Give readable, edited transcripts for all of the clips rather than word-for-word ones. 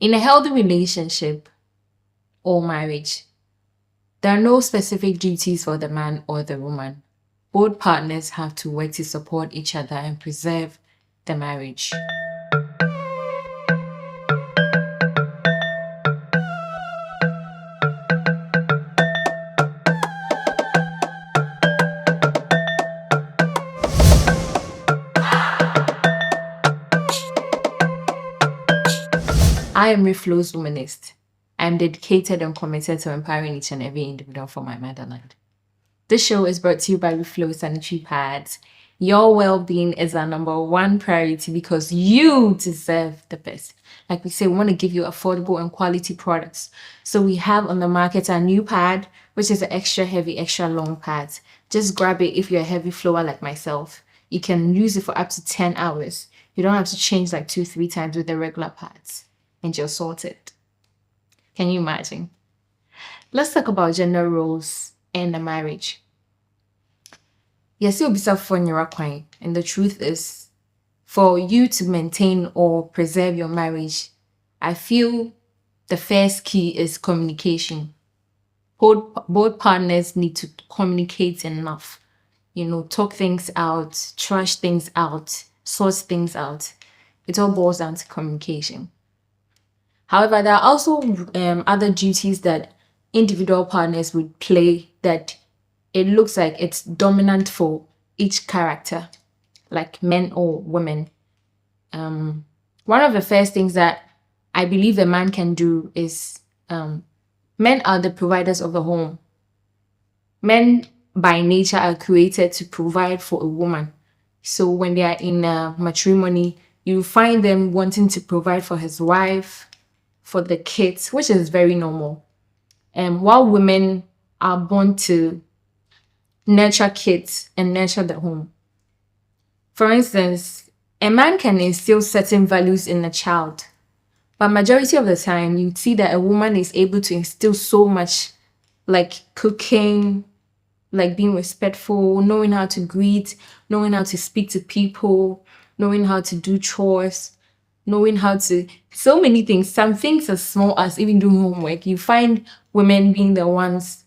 In a healthy relationship or marriage, there are no specific duties for the man or the woman. Both partners have to work to support each other and preserve the marriage. I am REFLO'S Womanist. I am dedicated and committed to empowering each and every individual for my motherland. This show is brought to you by REFLO Sanitary Pads. Your well-being is our number one priority because you deserve the best. Like we say, we want to give you affordable and quality products. So we have on the market a new pad, which is an extra heavy, extra long pad. Just grab it if you're a heavy flower like myself. You can use it for up to 10 hours. You don't have to change like 2-3 times with the regular pads. And you're sorted. Can you imagine? Let's talk about gender roles in a marriage. Yes, you'll be suffering your coin. And the truth is, for you to maintain or preserve your marriage, I feel the first key is communication. Both partners need to communicate enough. Talk things out, trash things out, sort things out. It all boils down to communication. However, there are also other duties that individual partners would play that it looks like it's dominant for each character, like men or women. One of the first things that I believe a man can do is men are the providers of the home. Men by nature are created to provide for a woman. So when they are in matrimony, you find them wanting to provide for his wife, for the kids, which is very normal. While women are born to nurture kids and nurture the home. For instance, a man can instill certain values in a child, but majority of the time you see that a woman is able to instill so much, like cooking, like being respectful, knowing how to greet, knowing how to speak to people, knowing how to do chores, knowing how to, so many things. Some things as small as even doing homework. You find women being the ones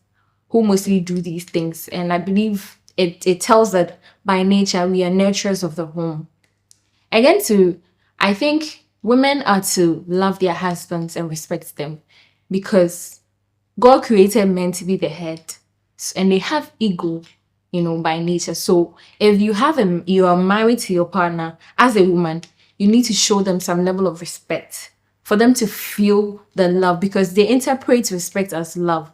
who mostly do these things. And I believe it tells that by nature, we are nurturers of the home. Again, I think women are to love their husbands and respect them because God created men to be the head and they have ego, by nature. So if you are married to your partner as a woman, you need to show them some level of respect for them to feel the love because they interpret respect as love.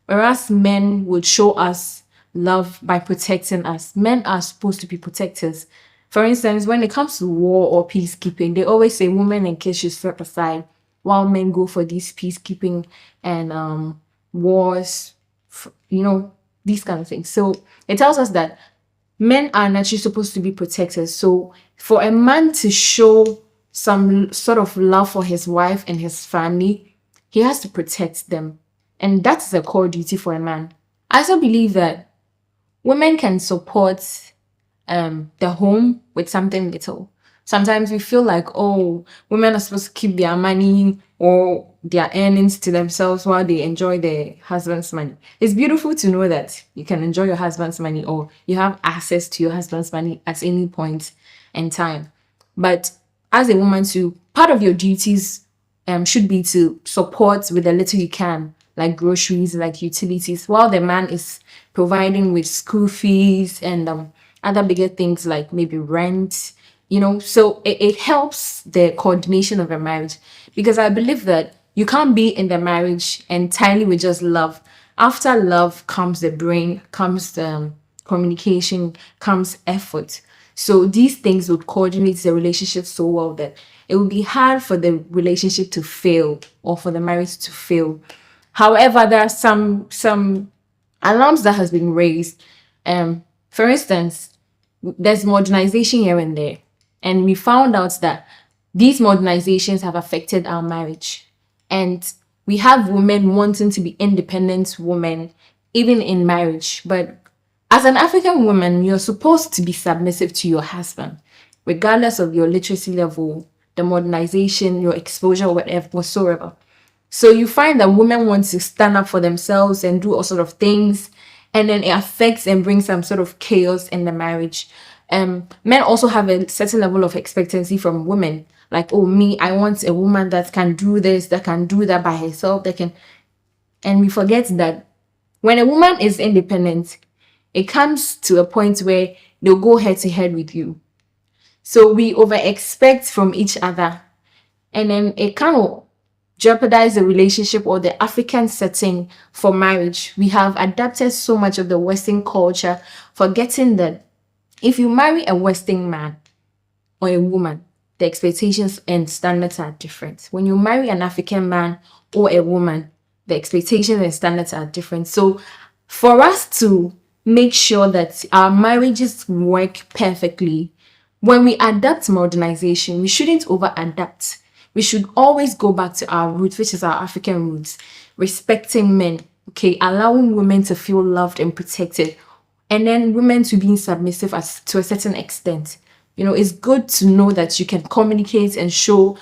Whereas men would show us love by protecting us. Men are supposed to be protectors. For instance, when it comes to war or peacekeeping, they always say women and kids should step aside while men go for these peacekeeping and wars, these kind of things. So it tells us that men are naturally supposed to be protectors. So for a man to show some sort of love for his wife and his family, he has to protect them. And that's a core duty for a man. I also believe that women can support the home with something little. Sometimes we feel like, women are supposed to keep their money or their earnings to themselves while they enjoy their husband's money. It's beautiful to know that you can enjoy your husband's money or you have access to your husband's money at any point in time. But as a woman too, part of your duties should be to support with the little you can, like groceries, like utilities, while the man is providing with school fees and other bigger things like maybe rent, So it helps the coordination of a marriage because I believe that you can't be in the marriage entirely with just love. After love comes the brain, comes the communication, comes effort. So these things would coordinate the relationship so well that it would be hard for the relationship to fail or for the marriage to fail. However, there are some alarms that has been raised. For instance, there's modernization here and there. And we found out that these modernizations have affected our marriage. And we have women wanting to be independent women, even in marriage. But as an African woman, you're supposed to be submissive to your husband, regardless of your literacy level, the modernization, your exposure, whatever, whatsoever. So you find that women want to stand up for themselves and do all sort of things, and then it affects and brings some sort of chaos in the marriage. Men also have a certain level of expectancy from women, like, oh, me, I want a woman that can do this, that can do that by herself, that can, and we forget that when a woman is independent, it comes to a point where they'll go head to head with you. So we over expect from each other, and then it kind of jeopardize the relationship or the African setting for marriage. We have adapted so much of the Western culture, forgetting that if you marry a Western man or a woman, the expectations and standards are different. When you marry an African man or a woman, the expectations and standards are different. So for us to make sure that our marriages work perfectly, when we adapt modernization, we shouldn't over adapt. We should always go back to our roots, which is our African roots, respecting men, okay, allowing women to feel loved and protected, and then women to be submissive to a certain extent. You know, it's good to know that you can communicate and show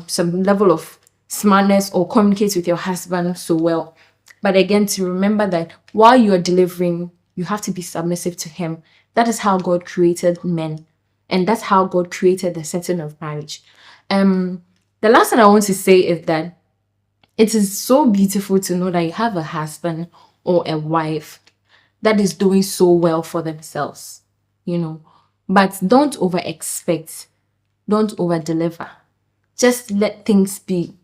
some level of smartness or communicate with your husband so well. But again, to remember that while you are delivering, you have to be submissive to him. That is how God created men. And that's how God created the setting of marriage. The last thing I want to say is that it is so beautiful to know that you have a husband or a wife that is doing so well for themselves, you know. But don't over expect, don't over deliver. Just let things be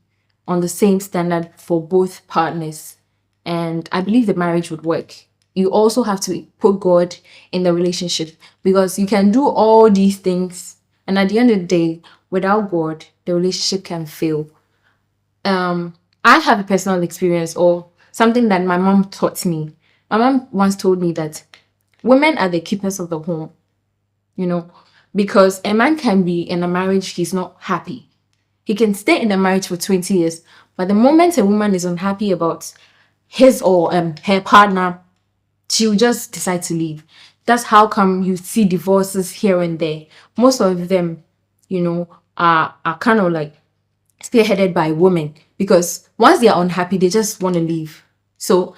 on the same standard for both partners. And I believe the marriage would work. You also have to put God in the relationship, because you can do all these things, and at the end of the day, without God, the relationship can fail. I have a personal experience, or something that my mom taught me. My mom once told me that women are the keepers of the home, you know, because a man can be in a marriage, he's not happy. He can stay in a marriage for 20 years, but the moment a woman is unhappy about his or her partner, she'll just decide to leave. That's how come you see divorces here and there. Most of them, you know, are kind of like spearheaded by women, because once they are unhappy, they just want to leave. So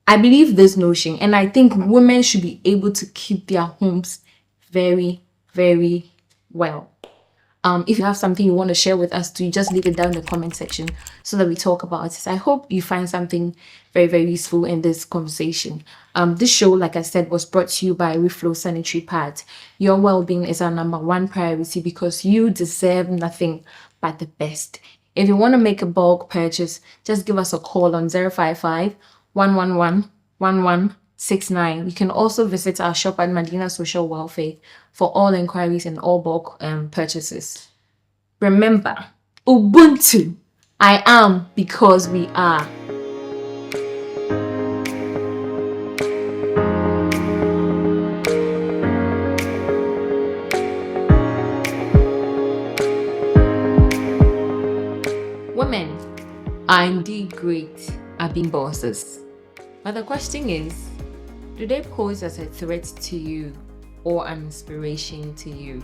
I believe this notion, and I think women should be able to keep their homes very, very well. If you have something you want to share with us, do you just leave it down in the comment section so that we talk about it. I hope you find something very, very useful in this conversation. This show, like I said, was brought to you by Reflow Sanitary Pads. Your well-being is our #1 priority, because you deserve nothing but the best. If you want to make a bulk purchase, just give us a call on 055 111 1169. You can also visit our shop at Medina Social Welfare for all inquiries and all bulk purchases. Remember, Ubuntu, I am because we are. Women are indeed great at being bosses. But the question is, do they pose as a threat to you or an inspiration to you?